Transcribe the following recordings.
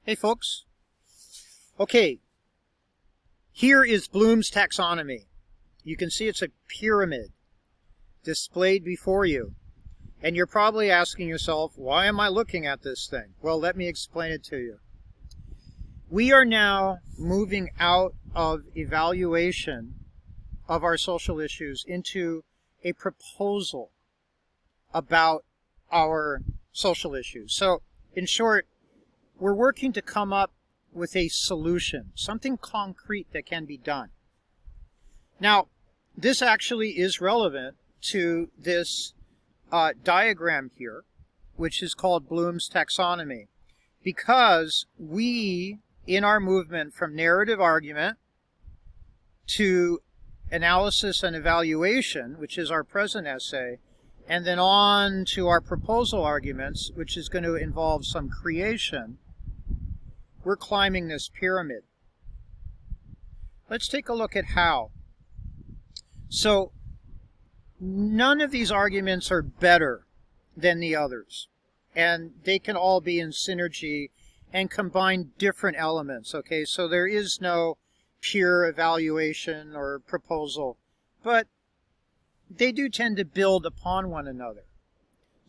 Hey folks. Okay, here is Bloom's taxonomy. You can see it's a pyramid displayed before you. And you're probably asking yourself, why am I looking at this thing? Well, let me explain it to you. We are now moving out of evaluation of our social issues into a proposal about our social issues. So, in short, we're working to come up with a solution, something concrete that can be done. Now, this actually is relevant to this diagram here, which is called Bloom's taxonomy, because we, in our movement from narrative argument to analysis and evaluation, which is our present essay, and then on to our proposal arguments, which is going to involve some creation, we're climbing this pyramid. Let's take a look at how. So, none of these arguments are better than the others, and they can all be in synergy and combine different elements, okay? So there is no pure evaluation or proposal, but they do tend to build upon one another.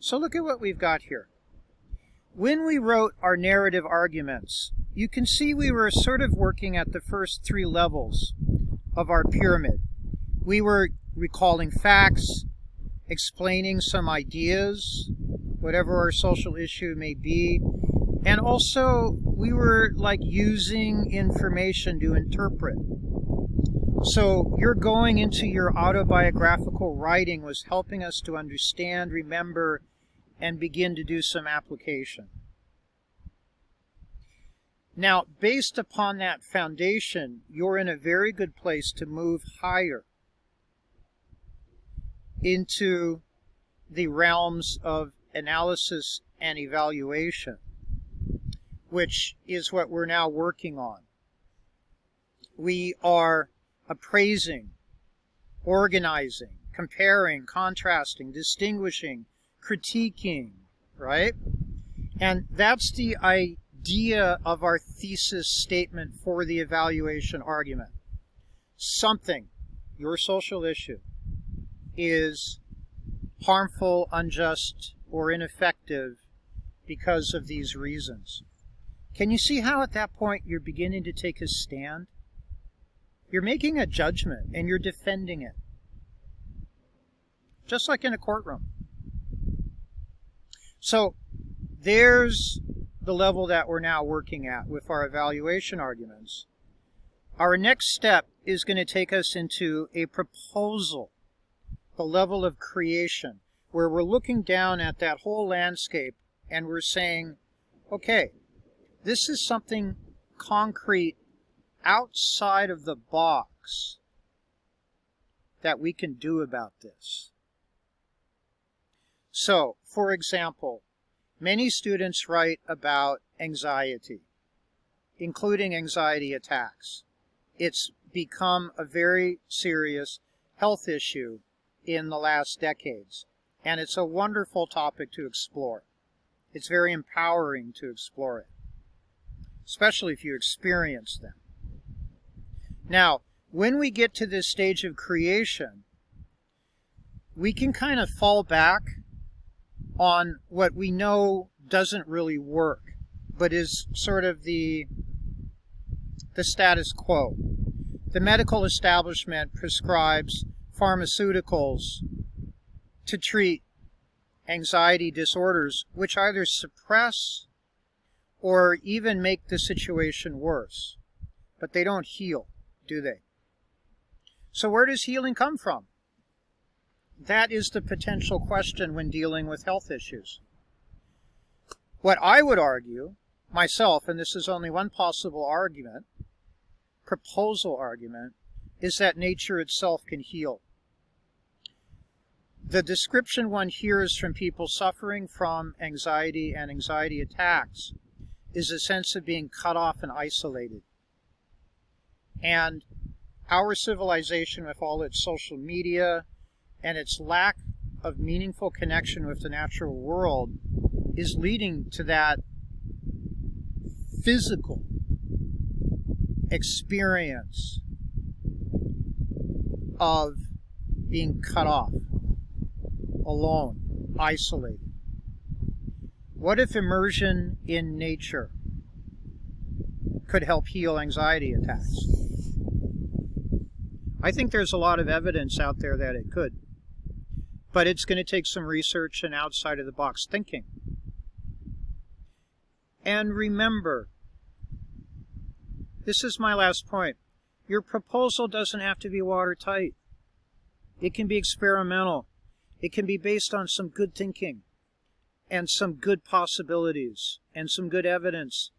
So look at what we've got here. When we wrote our narrative arguments, you can see we were sort of working at the first three levels of our pyramid. We were recalling facts, explaining some ideas, whatever our social issue may be, and also we were like using information to interpret. So your going into your autobiographical writing was helping us to understand, remember, and begin to do some application. Now, based upon that foundation, you're in a very good place to move higher into the realms of analysis and evaluation, which is what we're now working on. We are appraising, organizing, comparing, contrasting, distinguishing, critiquing, right? And that's the idea of our thesis statement for the evaluation argument. Something, your social issue, is harmful, unjust, or ineffective because of these reasons. Can you see how at that point you're beginning to take a stand? You're making a judgment and you're defending it. Just like in a courtroom. So there's the level that we're now working at with our evaluation arguments. Our next step is going to take us into a proposal, the level of creation, where we're looking down at that whole landscape and we're saying, okay, this is something concrete outside of the box that we can do about this. So, for example, many students write about anxiety, including anxiety attacks. It's become a very serious health issue in the last decades, and it's a wonderful topic to explore. It's very empowering to explore it, especially if you experience them. Now, when we get to this stage of creation, we can kind of fall back on what we know doesn't really work, but is sort of the status quo. The medical establishment prescribes pharmaceuticals to treat anxiety disorders, which either suppress or even make the situation worse. But they don't heal, do they? So where does healing come from? That is the potential question when dealing with health issues. What I would argue, myself, and this is only one possible argument, proposal argument, is that nature itself can heal. The description one hears from people suffering from anxiety and anxiety attacks is a sense of being cut off and isolated. And our civilization, with all its social media and its lack of meaningful connection with the natural world, is leading to that physical experience of being cut off, alone, isolated. What if immersion in nature could help heal anxiety attacks? I think there's a lot of evidence out there that it could. But it's going to take some research and outside-of-the-box thinking. And remember, this is my last point. Your proposal doesn't have to be watertight. It can be experimental. It can be based on some good thinking and some good possibilities and some good evidence.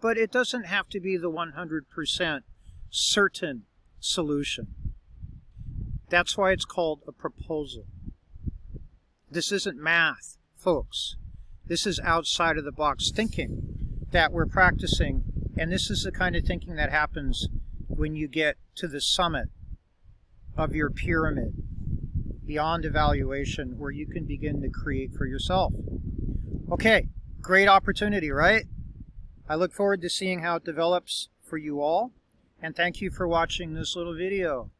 But it doesn't have to be the 100% certain solution. That's why it's called a proposal. This isn't math, folks. This is outside-of-the-box thinking that we're practicing, and this is the kind of thinking that happens when you get to the summit of your pyramid, beyond evaluation, where you can begin to create for yourself. Okay, great opportunity, right? I look forward to seeing how it develops for you all, and thank you for watching this little video.